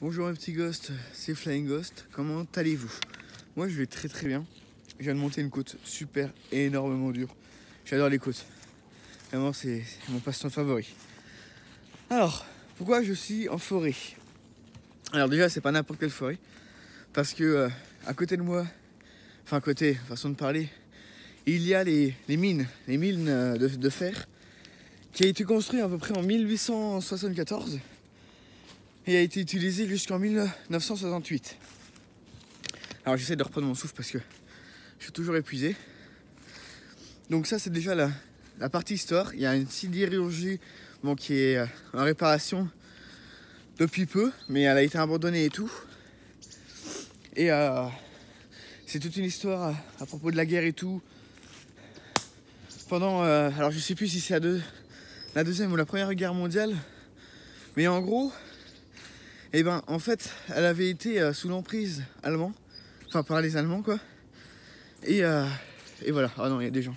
Bonjour mes petits ghosts, c'est Flying Ghost, comment allez-vous? Moi je vais très très bien. Je viens de monter une côte super énormément dure. J'adore les côtes. Vraiment c'est mon passe-temps favori. Alors, pourquoi je suis en forêt? Alors déjà c'est pas n'importe quelle forêt. Parce que à côté de moi, enfin côté, façon de parler, il y a les mines de fer qui a été construit à peu près en 1874 et a été utilisé jusqu'en 1968. Alors j'essaie de reprendre mon souffle parce que je suis toujours épuisé. Donc ça c'est déjà la partie histoire. Il y a une sidérurgie qui est en réparation depuis peu, mais elle a été abandonnée et tout. Et c'est toute une histoire à propos de la guerre et tout. Pendant, alors je sais plus si c'est la deuxième ou la première guerre mondiale, mais en gros, en fait, elle avait été sous l'emprise allemande, enfin par les Allemands quoi. Et voilà. Ah non, il y a des gens.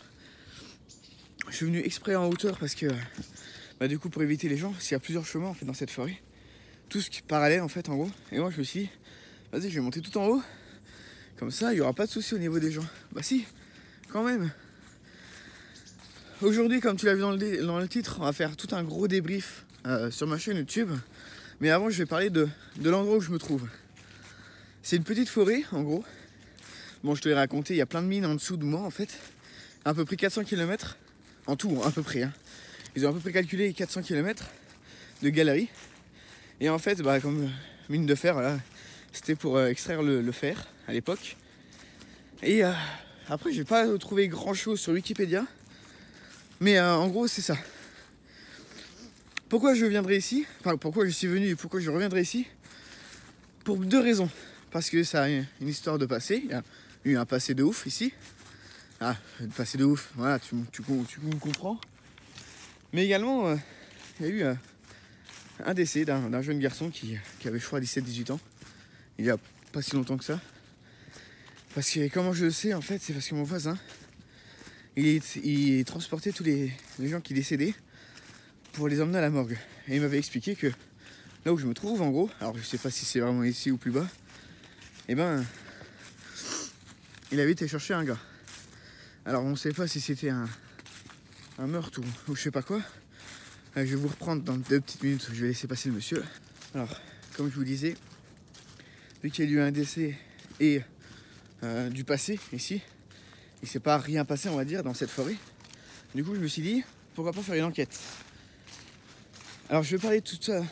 Je suis venu exprès en hauteur parce que, du coup, pour éviter les gens, parce qu'il y a plusieurs chemins en fait dans cette forêt, tous parallèles en fait en gros. Et moi je me suis dit, vas-y, je vais monter tout en haut, comme ça, il n'y aura pas de souci au niveau des gens. Bah si, quand même. Aujourd'hui, comme tu l'as vu dans le titre, on va faire tout un gros débrief sur ma chaîne YouTube. Mais avant, je vais parler de l'endroit où je me trouve. C'est une petite forêt, en gros. Bon, je te l'ai raconté, il y a plein de mines en dessous de moi, en fait. À peu près 400 km. En tout, à peu près. Hein. Ils ont à peu près calculé 400 km de galeries. Et en fait, comme mine de fer, voilà, c'était pour extraire le fer, à l'époque. Et après, j'ai pas trouvé grand-chose sur Wikipédia. Mais en gros, c'est ça. Pourquoi je viendrai ici? Enfin, pourquoi je suis venu et pourquoi je reviendrai ici? Pour deux raisons. Parce que ça a une histoire de passé. Il y a eu un passé de ouf ici. Ah, un passé de ouf, voilà, tu me comprends. Mais également, il y a eu un décès d'un jeune garçon qui avait, je crois, 17-18 ans. Il y a pas si longtemps que ça. Parce que comment je le sais, en fait, c'est parce que mon voisin, il transportait tous les gens qui décédaient pour les emmener à la morgue. Et il m'avait expliqué que là où je me trouve, en gros, alors je sais pas si c'est vraiment ici ou plus bas, il avait été chercher un gars. Alors on sait pas si c'était un meurtre ou je sais pas quoi. Je vais vous reprendre dans 2 petites minutes, je vais laisser passer le monsieur. Alors, comme je vous disais, vu qu'il y a eu un décès et du passé ici, il s'est pas rien passé, on va dire, dans cette forêt. Du coup, je me suis dit, pourquoi pas faire une enquête. Alors, je vais parler de tout ça.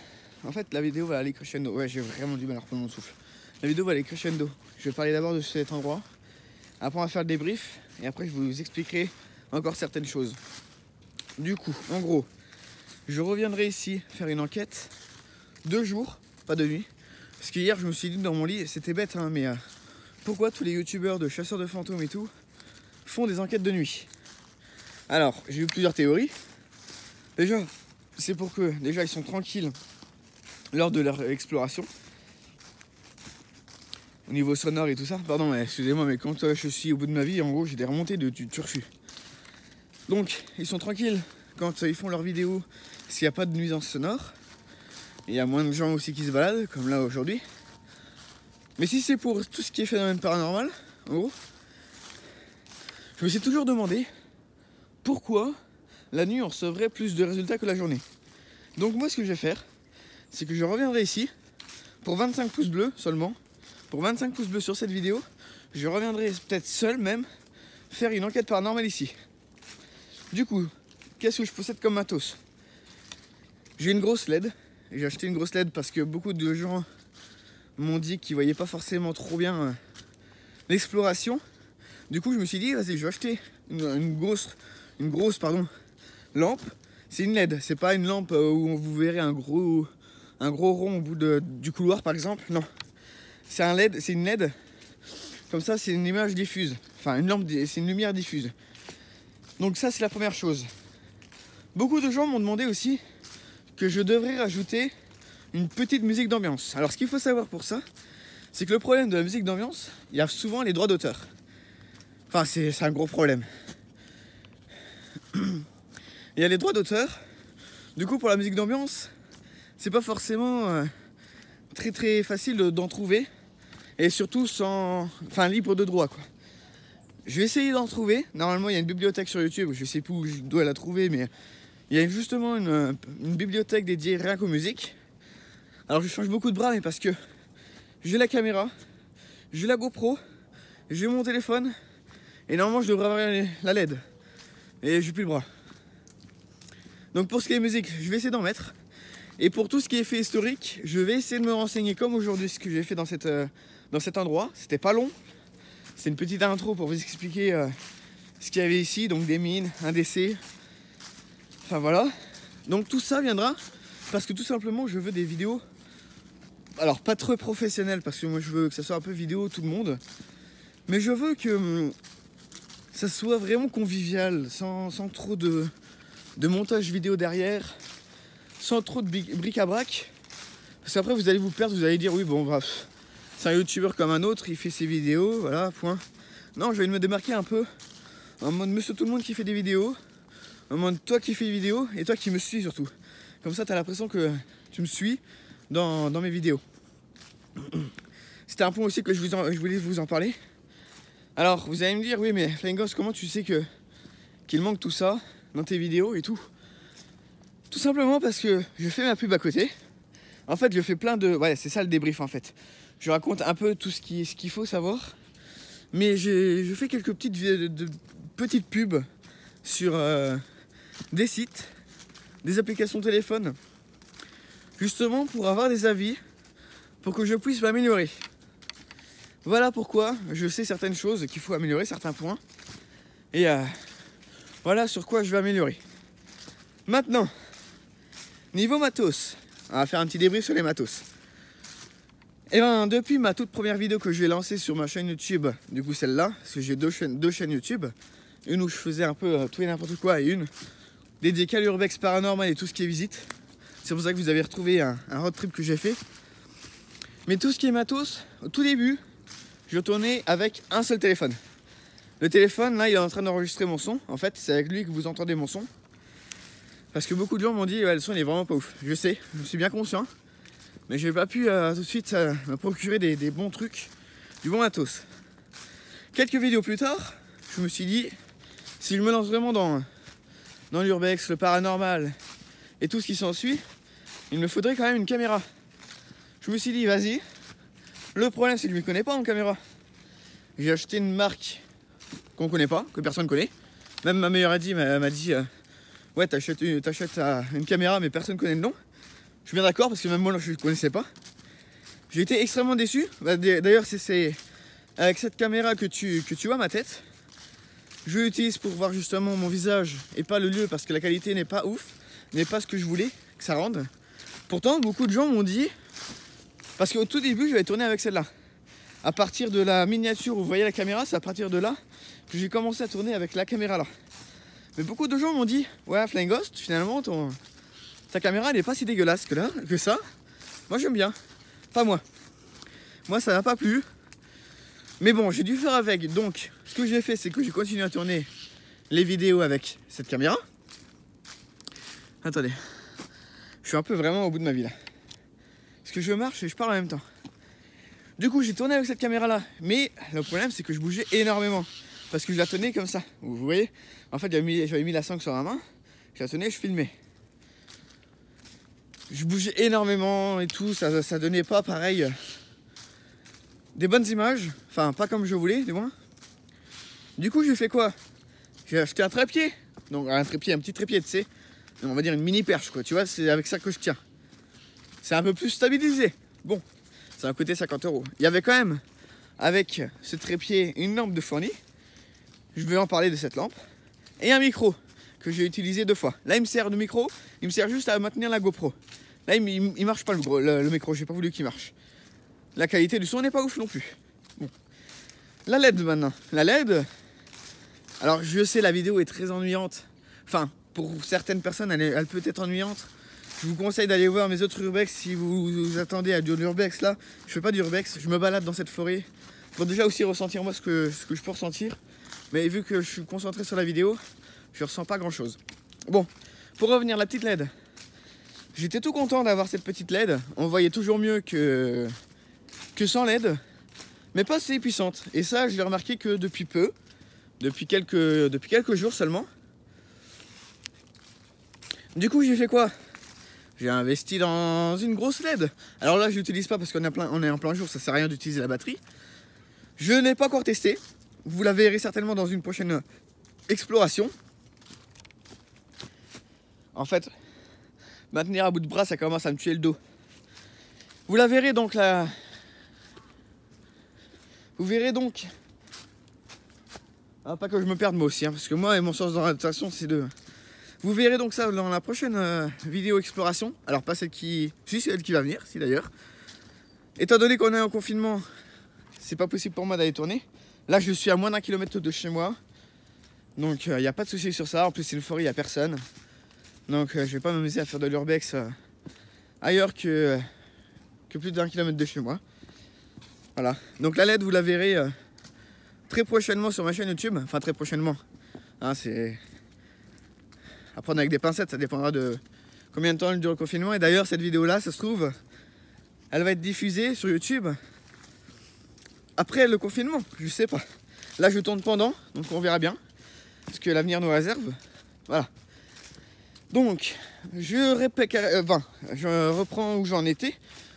En fait, la vidéo va aller crescendo. Ouais, j'ai vraiment du mal à reprendre mon souffle. La vidéo va aller crescendo. Je vais parler d'abord de cet endroit. Après, on va faire le débrief. Et après, je vous expliquerai encore certaines choses. Du coup, en gros, je reviendrai ici faire une enquête 2 jours, pas de nuit. Parce qu'hier, je me suis dit dans mon lit, c'était bête, hein, mais pourquoi tous les youtubeurs de chasseurs de fantômes et tout font des enquêtes de nuit? Alors, j'ai eu plusieurs théories. Déjà, c'est pour que ils sont tranquilles lors de leur exploration. Au niveau sonore et tout ça. Pardon, excusez-moi, mais quand je suis au bout de ma vie, en gros, j'ai des remontées du turfu. Donc, ils sont tranquilles quand ils font leurs vidéos, s'il n'y a pas de nuisance sonore. Il y a moins de gens aussi qui se baladent, comme là aujourd'hui. Mais si c'est pour tout ce qui est phénomène paranormal, en gros, je me suis toujours demandé pourquoi la nuit on recevrait plus de résultats que la journée. Donc moi ce que je vais faire, c'est que je reviendrai ici pour 25 pouces bleus seulement. Pour 25 pouces bleus sur cette vidéo, je reviendrai peut-être seul même faire une enquête paranormale ici. Du coup, qu'est-ce que je possède comme matos? J'ai une grosse LED. J'ai acheté une grosse LED parce que beaucoup de gens m'ont dit qu'ils voyaient pas forcément trop bien l'exploration. Du coup, je me suis dit, vas-y, je vais acheter une grosse lampe. C'est une LED, c'est pas une lampe où vous verrez un gros rond au bout du couloir, par exemple. Non, c'est un LED, c'est une LED. Comme ça, c'est une image diffuse. Enfin, une lampe, c'est une lumière diffuse. Donc ça, c'est la première chose. Beaucoup de gens m'ont demandé aussi que je devrais rajouter une petite musique d'ambiance. Alors, ce qu'il faut savoir pour ça, c'est que le problème de la musique d'ambiance, il y a souvent les droits d'auteur. Enfin, c'est un gros problème. Il y a les droits d'auteur. Du coup, pour la musique d'ambiance, c'est pas forcément très très facile d'en trouver. Et surtout sans... Enfin libre de droit quoi. Je vais essayer d'en trouver. Normalement il y a une bibliothèque sur YouTube, je sais plus où je dois la trouver, mais il y a justement une bibliothèque dédiée rien qu'aux musiques. Alors je change beaucoup de bras, mais parce que j'ai la caméra, j'ai la GoPro, j'ai mon téléphone, et normalement je devrais avoir la LED. Et j'ai plus le bras. Donc pour ce qui est musique, je vais essayer d'en mettre. Et pour tout ce qui est fait historique, je vais essayer de me renseigner comme aujourd'hui ce que j'ai fait dans cet endroit. C'était pas long. C'est une petite intro pour vous expliquer ce qu'il y avait ici. Donc des mines, un décès. Enfin voilà. Donc tout ça viendra parce que tout simplement je veux des vidéos. Alors pas trop professionnelles parce que moi je veux que ça soit un peu vidéo tout le monde. Mais je veux que ça soit vraiment convivial, sans trop de montage vidéo derrière. Sans trop de bric-à-brac. Parce qu'après vous allez vous perdre, vous allez dire oui bon bref, c'est un youtubeur comme un autre, il fait ses vidéos, voilà, point. Non, je vais me démarquer un peu en mode monsieur tout le monde qui fait des vidéos, en mode toi qui fais des vidéos et toi qui me suis surtout. Comme ça t'as l'impression que tu me suis dans mes vidéos. C'était un point aussi que je voulais vous en parler. Alors vous allez me dire oui mais Flying Ghost, comment tu sais qu'il manque tout ça dans tes vidéos et tout? Tout simplement parce que je fais ma pub à côté. En fait, je fais plein de... Ouais, c'est ça le débrief en fait. Je raconte un peu tout ce qu'il faut savoir. Mais je fais quelques petites pubs sur des sites, des applications téléphone. Justement pour avoir des avis, pour que je puisse m'améliorer. Voilà pourquoi je sais certaines choses qu'il faut améliorer, certains points. Et voilà sur quoi je vais améliorer. Maintenant... Niveau matos, on va faire un petit débrief sur les matos. Et ben depuis ma toute première vidéo que je vais lancer sur ma chaîne YouTube, du coup celle-là, parce que j'ai deux chaînes YouTube, une où je faisais un peu tout et n'importe quoi et une dédiée qu'à l'urbex paranormal et tout ce qui est visite. C'est pour ça que vous avez retrouvé un road trip que j'ai fait. Mais tout ce qui est matos, au tout début, je tournais avec un seul téléphone. Le téléphone là il est en train d'enregistrer mon son, en fait c'est avec lui que vous entendez mon son. Parce que beaucoup de gens m'ont dit ouais, le son il est vraiment pas ouf. Je sais, je suis bien conscient. Mais j'ai pas pu tout de suite me procurer des bons trucs, du bon matos. Quelques vidéos plus tard, je me suis dit, si je me lance vraiment dans l'urbex, le paranormal et tout ce qui s'ensuit, il me faudrait quand même une caméra. Je me suis dit vas-y. Le problème c'est que je ne m'y connais pas en caméra. J'ai acheté une marque qu'on connaît pas, que personne connaît. Même ma meilleure amie m'a dit ouais, t'achètes une caméra mais personne connaît le nom. Je suis bien d'accord parce que même moi je ne connaissais pas. J'ai été extrêmement déçu. D'ailleurs c'est avec cette caméra que tu vois ma tête. Je l'utilise pour voir justement mon visage et pas le lieu parce que la qualité n'est pas ouf, n'est pas ce que je voulais que ça rende. Pourtant beaucoup de gens m'ont dit, parce qu'au tout début j'avais tourné avec celle-là. À partir de la miniature où vous voyez la caméra, c'est à partir de là que j'ai commencé à tourner avec la caméra là. Mais beaucoup de gens m'ont dit ouais Flying Ghost, finalement ta caméra elle est pas si dégueulasse que ça. Moi j'aime bien. Pas moi. Moi ça n'a pas plu. Mais bon j'ai dû faire avec. Donc ce que j'ai fait c'est que j'ai continué à tourner les vidéos avec cette caméra. Attendez. Je suis un peu vraiment au bout de ma vie là. Parce que je marche et je parle en même temps. Du coup j'ai tourné avec cette caméra là. Mais le problème c'est que je bougeais énormément. Parce que je la tenais comme ça. Vous voyez? En fait j'avais mis la sangle sur la main. Je la tenais, je filmais. Je bougeais énormément et tout. Ça donnait pas pareil des bonnes images. Enfin pas comme je voulais du moins. Du coup j'ai fait quoi? J'ai acheté un trépied. Donc un petit trépied tu sais. On va dire une mini perche quoi. Tu vois c'est avec ça que je tiens. C'est un peu plus stabilisé. Bon. Ça a coûté 50 €. Il y avait quand même avec ce trépied une lampe de fourni. Je vais en parler de cette lampe. Et un micro que j'ai utilisé 2 fois. Là il me sert de micro, il me sert juste à maintenir la GoPro. Là il marche pas le micro, j'ai pas voulu qu'il marche. La qualité du son n'est pas ouf non plus. Bon. La LED maintenant. La LED, alors je sais la vidéo est très ennuyante. Enfin pour certaines personnes elle peut être ennuyante. Je vous conseille d'aller voir mes autres urbex si vous attendez à de l'urbex là. Je fais pas d'urbex, je me balade dans cette forêt. Pour déjà aussi ressentir moi ce que je peux ressentir. Mais vu que je suis concentré sur la vidéo, je ressens pas grand chose. Bon, pour revenir, la petite LED. J'étais tout content d'avoir cette petite LED. On voyait toujours mieux que sans LED, mais pas assez puissante. Et ça, je l'ai remarqué que depuis peu, depuis quelques jours seulement. Du coup, j'ai fait quoi? J'ai investi dans une grosse LED. Alors là, je l'utilise pas parce qu'on est en plein jour, ça sert à rien d'utiliser la batterie. Je n'ai pas encore testé. Vous la verrez certainement dans une prochaine exploration. En fait, maintenir à bout de bras, ça commence à me tuer le dos. Vous la verrez donc là. Vous verrez donc. Ah, pas que je me perde moi aussi, hein, parce que moi et mon sens d'orientation, c'est deux. Vous verrez donc ça dans la prochaine vidéo exploration. Alors pas celle qui... Si, c'est elle qui va venir, si d'ailleurs. Étant donné qu'on est en confinement, c'est pas possible pour moi d'aller tourner. Là, je suis à moins d'1 kilomètre de chez moi. Donc, il n'y a pas de souci sur ça. En plus, c'est une forêt, il n'y a personne. Donc, je vais pas m'amuser à faire de l'urbex ailleurs que plus d'1 kilomètre de chez moi. Voilà. Donc, la LED, vous la verrez très prochainement sur ma chaîne YouTube. Enfin, très prochainement. Hein, c'est... à prendre avec des pincettes, ça dépendra de combien de temps dure le confinement. Et d'ailleurs, cette vidéo-là, ça se trouve, elle va être diffusée sur YouTube après le confinement, je sais pas. Là, je tourne pendant, donc on verra bien ce que l'avenir nous réserve. Voilà. Donc, je reprends où j'en étais.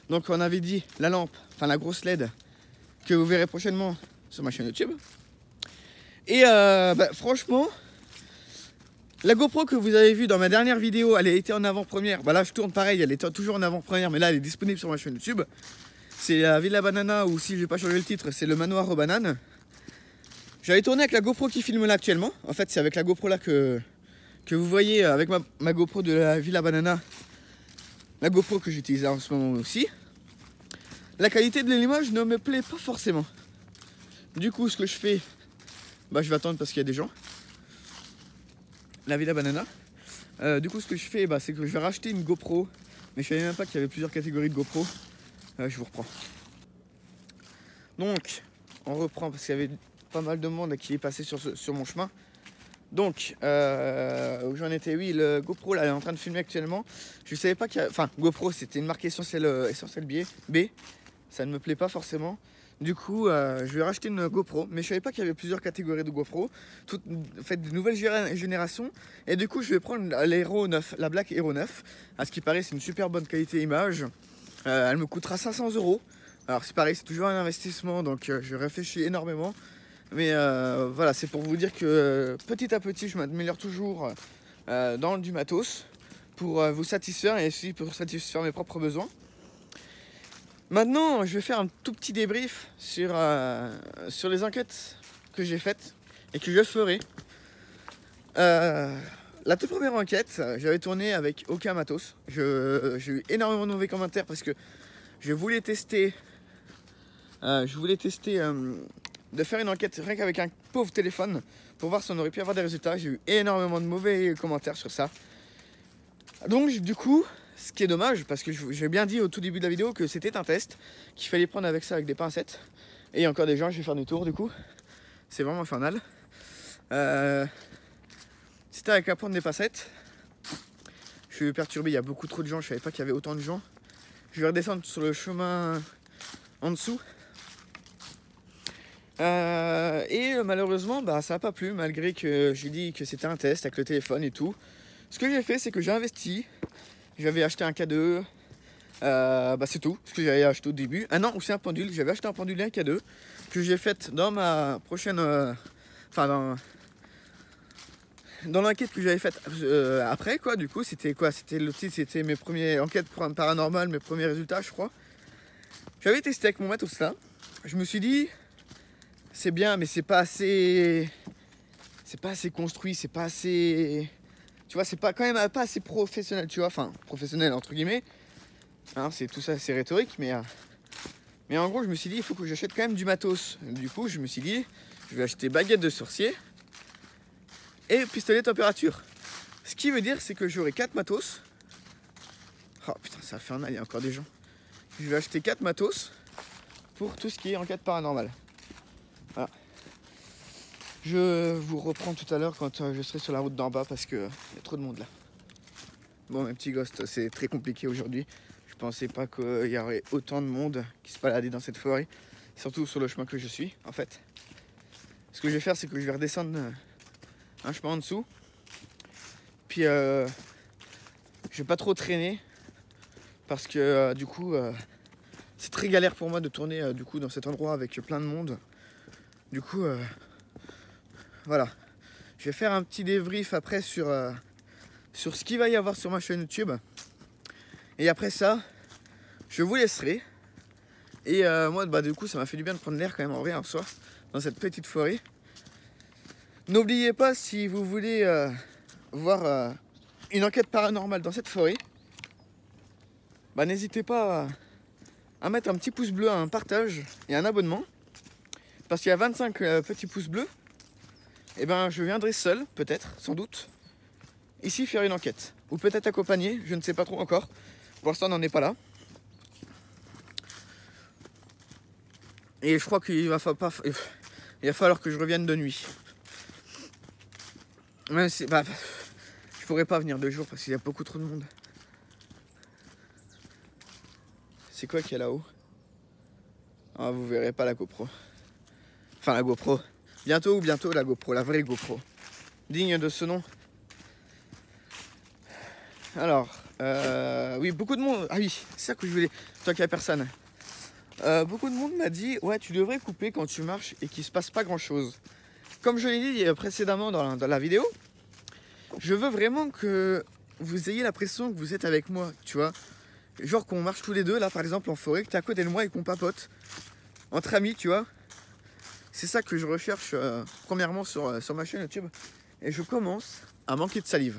Donc, on avait dit la lampe, enfin la grosse LED, que vous verrez prochainement sur ma chaîne YouTube. Et franchement, la GoPro que vous avez vue dans ma dernière vidéo, elle a été en avant-première. Bah là, je tourne pareil, elle est toujours en avant-première, mais là, elle est disponible sur ma chaîne YouTube. C'est la Villa Banana, ou si je n'ai pas changé le titre, c'est le manoir aux bananes. J'avais tourné avec la GoPro qui filme là actuellement. En fait, c'est avec la GoPro là que vous voyez, avec ma GoPro de la Villa Banana. La GoPro que j'utilise en ce moment aussi. La qualité de l'image ne me plaît pas forcément. Du coup, ce que je fais, bah, je vais attendre parce qu'il y a des gens. La Villa Banana. Du coup, ce que je fais, bah, c'est que je vais racheter une GoPro. Mais je savais même pas qu'il y avait plusieurs catégories de GoPro. Je vous reprends. Donc, on reprend parce qu'il y avait pas mal de monde qui est passé sur mon chemin. Donc, où j'en étais, oui, le GoPro là, elle est en train de filmer actuellement. Je savais pas qu'il y a... Enfin, GoPro, c'était une marque essentielle B. Ça ne me plaît pas forcément. Du coup, je vais racheter une GoPro, mais je savais pas qu'il y avait plusieurs catégories de GoPro, toutes faites de nouvelles générations. Et du coup, je vais prendre l'Hero 9, la Black Hero 9. À ce qui paraît, c'est une super bonne qualité image. Elle me coûtera 500 €. Alors c'est pareil, c'est toujours un investissement, donc je réfléchis énormément. Mais voilà, c'est pour vous dire que petit à petit, je m'améliore toujours dans du matos pour vous satisfaire et aussi pour satisfaire mes propres besoins. Maintenant, je vais faire un tout petit débrief sur les enquêtes que j'ai faites et que je ferai. La toute première enquête, j'avais tourné avec aucun matos. J'ai eu énormément de mauvais commentaires parce que je voulais tester de faire une enquête rien qu'avec un pauvre téléphone pour voir si on aurait pu avoir des résultats. J'ai eu énormément de mauvais commentaires sur ça. Donc du coup, ce qui est dommage, parce que j'ai bien dit au tout début de la vidéo que c'était un test, qu'il fallait prendre avec ça avec des pincettes. Et il y a encore des gens, je vais faire des tours du coup. C'est vraiment infernal. C'était avec à prendre des pincettes. Je suis perturbé, il y a beaucoup trop de gens, je savais pas qu'il y avait autant de gens. Je vais redescendre sur le chemin en dessous. Et malheureusement, bah, ça n'a pas plu, malgré que j'ai dit que c'était un test avec le téléphone et tout. Ce que j'ai fait, c'est que j'ai investi. J'avais acheté un K2. C'est tout ce que j'avais acheté au début. Ah non, c'est un pendule. J'avais acheté un pendule et un K2 que j'ai fait dans ma prochaine... dans l'enquête que j'avais faite après, quoi. Du coup, c'était quoi? C'était le titre, c'était mes premières enquêtes paranormales, mes premiers résultats, je crois. J'avais testé avec mon matos là. Je me suis dit, c'est bien, mais c'est pas assez construit, c'est pas assez, tu vois, c'est pas quand même pas assez professionnel, tu vois, enfin professionnel entre guillemets. Hein, c'est tout ça, c'est rhétorique, mais en gros, je me suis dit, il faut que j'achète quand même du matos. Du coup, je me suis dit, je vais acheter baguette de sorcier et pistolet température. Ce qui veut dire, c'est que j'aurai 4 matos. Oh putain, c'est infernal, il y a encore des gens. Je vais acheter 4 matos pour tout ce qui est enquête paranormale. Voilà. Je vous reprends tout à l'heure quand je serai sur la route d'en bas parce qu'il y a trop de monde là. Bon, mes petits ghosts, c'est très compliqué aujourd'hui. Je pensais pas qu'il y aurait autant de monde qui se baladait dans cette forêt. Surtout sur le chemin que je suis, en fait. Ce que je vais faire, c'est que je vais redescendre un chemin en dessous. Puis, je vais pas trop traîner. Parce que, du coup, c'est très galère pour moi de tourner du coup, dans cet endroit avec plein de monde. Du coup, voilà. Je vais faire un petit débrief après sur ce qu'il va y avoir sur ma chaîne YouTube. Et après ça, je vous laisserai. Et moi, du coup, ça m'a fait du bien de prendre l'air quand même en vrai en soi, dans cette petite forêt. N'oubliez pas, si vous voulez voir une enquête paranormale dans cette forêt, n'hésitez pas à mettre un petit pouce bleu, un partage et un abonnement. Parce qu'il y a 25 petits pouces bleus, et je viendrai seul, peut-être, sans doute, ici faire une enquête. Ou peut-être accompagné, je ne sais pas trop encore. Pour l'instant, on n'en est pas là. Et je crois qu'il va falloir que je revienne de nuit. Même si, je pourrais pas venir de jour parce qu'il y a beaucoup trop de monde. C'est quoi qu'il y a là-haut? Ah, vous verrez pas la GoPro. Enfin, la GoPro. Bientôt la GoPro, la vraie GoPro. Digne de ce nom. Alors, oui, beaucoup de monde. Ah oui, c'est ça que je voulais. Tant qu'il n'y a personne. Beaucoup de monde m'a dit, ouais, tu devrais couper quand tu marches et qu'il se passe pas grand chose. Comme je l'ai dit précédemment dans la vidéo, je veux vraiment que vous ayez l'impression que vous êtes avec moi, tu vois. Genre qu'on marche tous les deux, là par exemple en forêt, que tu es à côté de moi et qu'on papote. Entre amis, tu vois. C'est ça que je recherche premièrement sur ma chaîne YouTube. Et je commence à manquer de salive.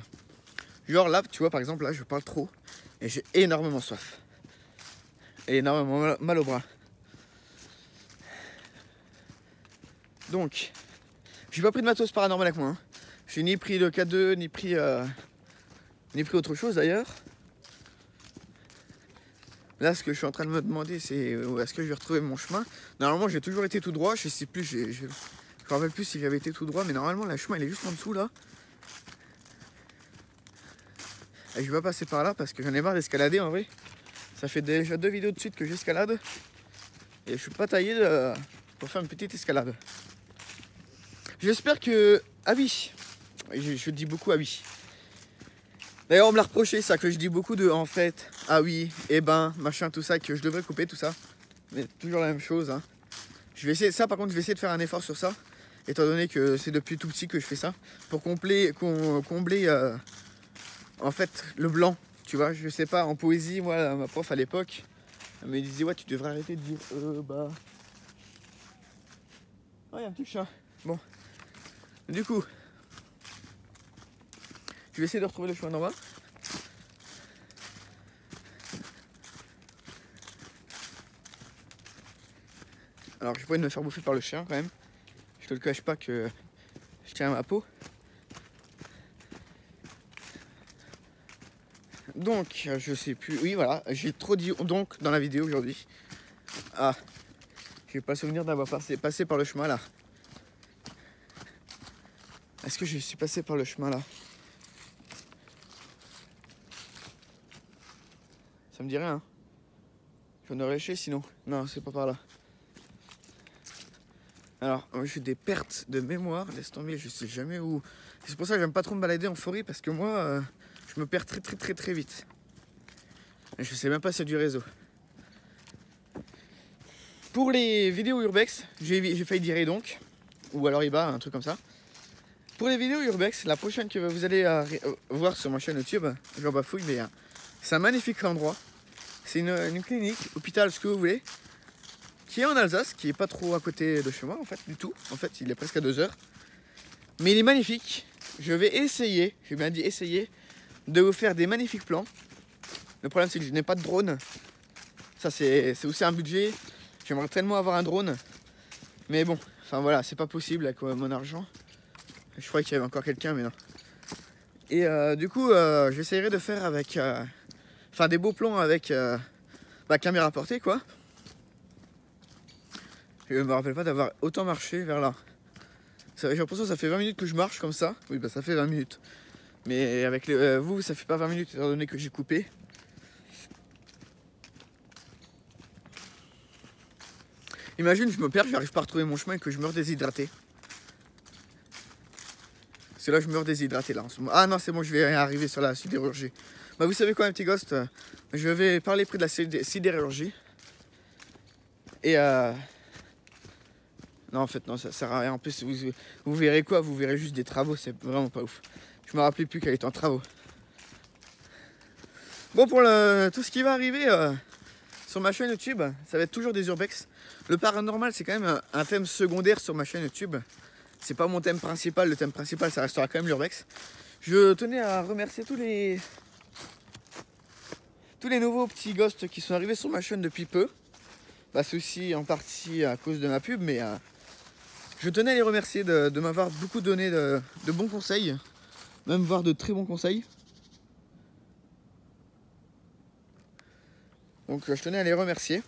Genre là, tu vois, par exemple, là, je parle trop. Et j'ai énormément soif. Et énormément mal au bras. Donc, j'ai pas pris de matos paranormal avec moi. Hein. J'ai ni pris le K2, ni pris autre chose d'ailleurs. Là, ce que je suis en train de me demander, c'est où est-ce que je vais retrouver mon chemin. Normalement, j'ai toujours été tout droit. Je sais plus, je me rappelle plus si j'avais été tout droit, mais normalement, le chemin, il est juste en dessous là. Et je vais pas passer par là parce que j'en ai marre d'escalader en vrai. Ça fait déjà 2 vidéos de suite que j'escalade. Et je suis pas taillé pour faire une petite escalade. J'espère que... Ah oui, je dis beaucoup ah oui. D'ailleurs, on me l'a reproché ça, que je dis beaucoup de en fait, ah oui, et machin, tout ça, que je devrais couper tout ça. Mais toujours la même chose. Hein. Je vais essayer, ça par contre, je vais essayer de faire un effort sur ça. Étant donné que c'est depuis tout petit que je fais ça. Pour combler en fait le blanc. Tu vois, je sais pas, en poésie, moi, ma prof à l'époque, elle me disait, ouais, tu devrais arrêter de dire Oh, il y a un petit chat. Bon. Du coup, je vais essayer de retrouver le chemin d'en bas. Alors, j'ai pas envie de me faire bouffer par le chien quand même. Je te le cache pas que je tiens à ma peau. Donc, je sais plus. Oui, voilà, j'ai trop dit donc dans la vidéo aujourd'hui. Ah, j'ai pas souvenir d'avoir passé par le chemin là. Est-ce que je suis passé par le chemin là? Ça me dit rien. Hein. J'en aurais léché sinon. Non, c'est pas par là. Alors, j'ai des pertes de mémoire. Laisse tomber, je sais jamais où. C'est pour ça que j'aime pas trop me balader en forêt parce que moi, je me perds très vite. Et je sais même pas s'il y a du réseau. Pour les vidéos urbex, j'ai failli dire donc, ou alors Iba, un truc comme ça. Pour les vidéos urbex, la prochaine que vous allez voir sur ma chaîne YouTube, j'en bafouille, mais c'est un magnifique endroit. C'est une clinique, hôpital, ce que vous voulez, qui est en Alsace, qui est pas trop à côté de chez moi en fait, du tout. En fait, il est presque à 2 heures. Mais il est magnifique. Je vais essayer, j'ai bien dit essayer, de vous faire des magnifiques plans. Le problème, c'est que je n'ai pas de drone. Ça, c'est aussi un budget. J'aimerais tellement avoir un drone. Mais bon, enfin voilà, c'est pas possible avec mon argent. Je croyais qu'il y avait encore quelqu'un, mais non. Et du coup, j'essaierai de faire avec... des beaux plans avec caméra à portée, quoi. Je me rappelle pas d'avoir autant marché vers là. J'ai l'impression que ça fait 20 minutes que je marche comme ça. Oui, ça fait 20 minutes. Mais avec vous, ça fait pas 20 minutes étant donné que j'ai coupé. Imagine, je me perds, j'arrive pas à retrouver mon chemin et que je meurs déshydraté. C'est là que je meurs déshydraté là en ce moment. Ah non, c'est bon, je vais arriver sur la sidérurgie. Bah vous savez quoi, un petit ghost, je vais parler près de la sidérurgie. Et non, en fait, non, ça sert à rien. En plus, vous verrez quoi? Vous verrez juste des travaux, c'est vraiment pas ouf. Je me rappelais plus qu'elle était en travaux. Bon, pour tout ce qui va arriver sur ma chaîne YouTube, ça va être toujours des urbex. Le paranormal, c'est quand même un thème secondaire sur ma chaîne YouTube. C'est pas mon thème principal. Le thème principal, ça restera quand même l'urbex. Je tenais à remercier tous les nouveaux petits ghosts qui sont arrivés sur ma chaîne depuis peu. Bah, c'est aussi en partie à cause de ma pub, mais je tenais à les remercier de m'avoir beaucoup donné de bons conseils, même voire de très bons conseils. Donc je tenais à les remercier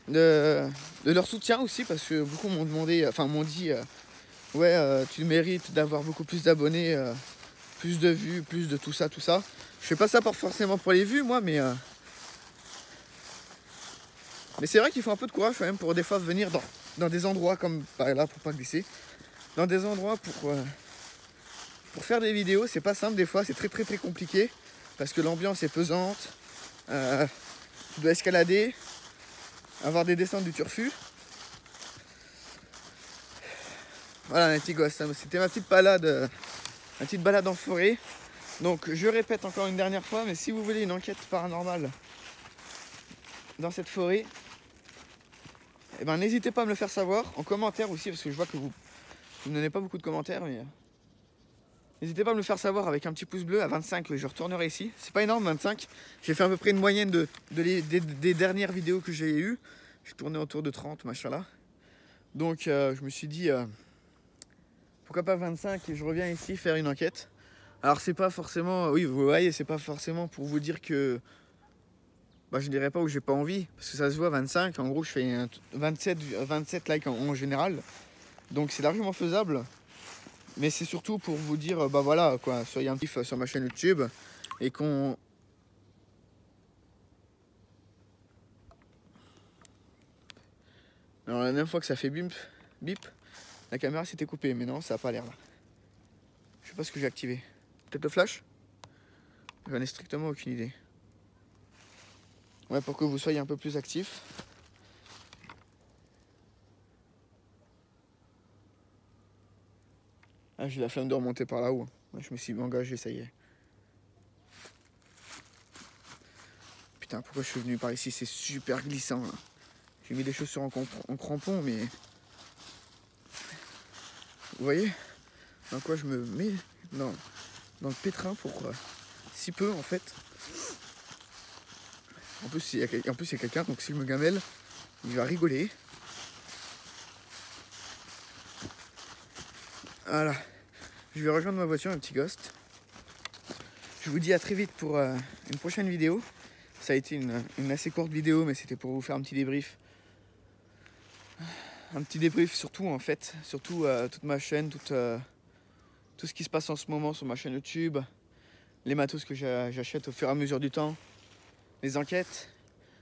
de leur soutien aussi, parce que beaucoup m'ont demandé, enfin m'ont dit ouais, tu mérites d'avoir beaucoup plus d'abonnés, plus de vues, plus de tout ça, tout ça. Je fais pas ça forcément pour les vues moi, mais c'est vrai qu'il faut un peu de courage quand même pour des fois venir dans des endroits comme par là, pour pas glisser, dans des endroits pour faire des vidéos. C'est pas simple des fois, c'est très compliqué parce que l'ambiance est pesante. Tu dois escalader, avoir des descentes du turfu. Voilà, un petit gosse, c'était ma petite balade en forêt. Donc je répète encore une dernière fois, mais si vous voulez une enquête paranormale dans cette forêt, eh ben, n'hésitez pas à me le faire savoir en commentaire aussi, parce que je vois que vous ne donnez pas beaucoup de commentaires, mais n'hésitez pas à me le faire savoir avec un petit pouce bleu. À 25, je retournerai ici. C'est pas énorme, 25. J'ai fait à peu près une moyenne des dernières vidéos que j'ai eues. Je tournais autour de 30, machin là. Donc je me suis dit, pourquoi pas 25 et je reviens ici faire une enquête. Alors c'est pas forcément, oui vous voyez, c'est pas forcément pour vous dire que bah, je dirais pas où j'ai pas envie, parce que ça se voit 25, en gros je fais 27 likes en général, donc c'est largement faisable, mais c'est surtout pour vous dire, bah voilà quoi, soyez un petit sur ma chaîne YouTube, et qu'on... Alors la même fois que ça fait bip, la caméra s'était coupée, mais non, ça a pas l'air là. Je sais pas ce que j'ai activé. Peut-être le flash? J'en ai strictement aucune idée. Ouais, pour que vous soyez un peu plus actifs. Ah, j'ai la flemme de remonter par là-haut. Ouais, je me suis engagé, ça y est. Putain, pourquoi je suis venu par ici? C'est super glissant là. J'ai mis des chaussures en crampons, mais... Vous voyez dans quoi je me mets dans le pétrin pour si peu en fait. En plus, il y a quelqu'un, donc si je me gamelle, il va rigoler. Voilà. Je vais rejoindre ma voiture, un petit ghost. Je vous dis à très vite pour une prochaine vidéo. Ça a été une assez courte vidéo, mais c'était pour vous faire un petit débrief. Un petit débrief surtout en fait. Surtout toute ma chaîne, tout ce qui se passe en ce moment sur ma chaîne YouTube. Les matos que j'achète au fur et à mesure du temps. Les enquêtes.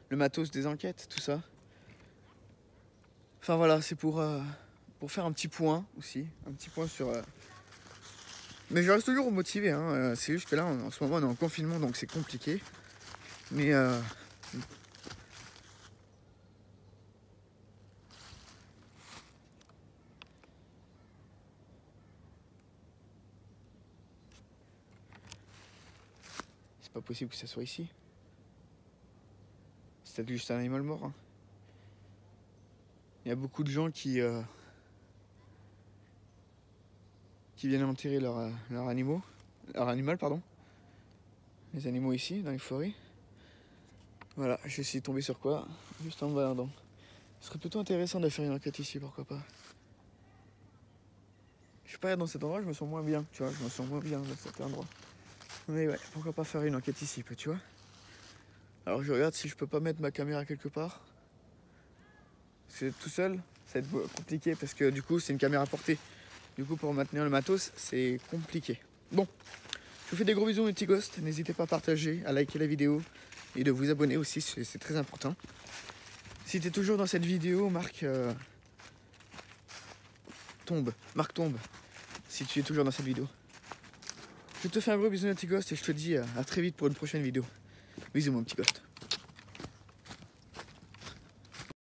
Le matos des enquêtes, tout ça. Enfin voilà, c'est pour faire un petit point aussi. Un petit point sur... Mais je reste toujours motivé, hein. C'est juste que là, en ce moment, on est en confinement, donc c'est compliqué. Mais... c'est pas possible que ça soit ici. C'est peut-être juste un animal mort. Hein. Il y a beaucoup de gens qui viennent enterrer leurs animal, pardon. Les animaux ici, dans les forêts. Voilà, je suis tombé sur quoi? Juste en me baladant. Ce serait plutôt intéressant de faire une enquête ici, pourquoi pas. Je sais pas, dans cet endroit, je me sens moins bien, tu vois. Je me sens moins bien dans cet endroit. Mais ouais, pourquoi pas faire une enquête ici, tu vois. Alors je regarde si je peux pas mettre ma caméra quelque part. C'est tout seul, ça va être compliqué parce que du coup c'est une caméra portée. Du coup pour maintenir le matos c'est compliqué. Bon, je vous fais des gros bisous mes petits ghosts. N'hésitez pas à partager, à liker la vidéo et de vous abonner aussi, c'est très important. Si tu es toujours dans cette vidéo, marque tombe. Si tu es toujours dans cette vidéo. Je te fais un gros bisou mes petits ghosts et je te dis à très vite pour une prochaine vidéo. Bisous mon petit ghost.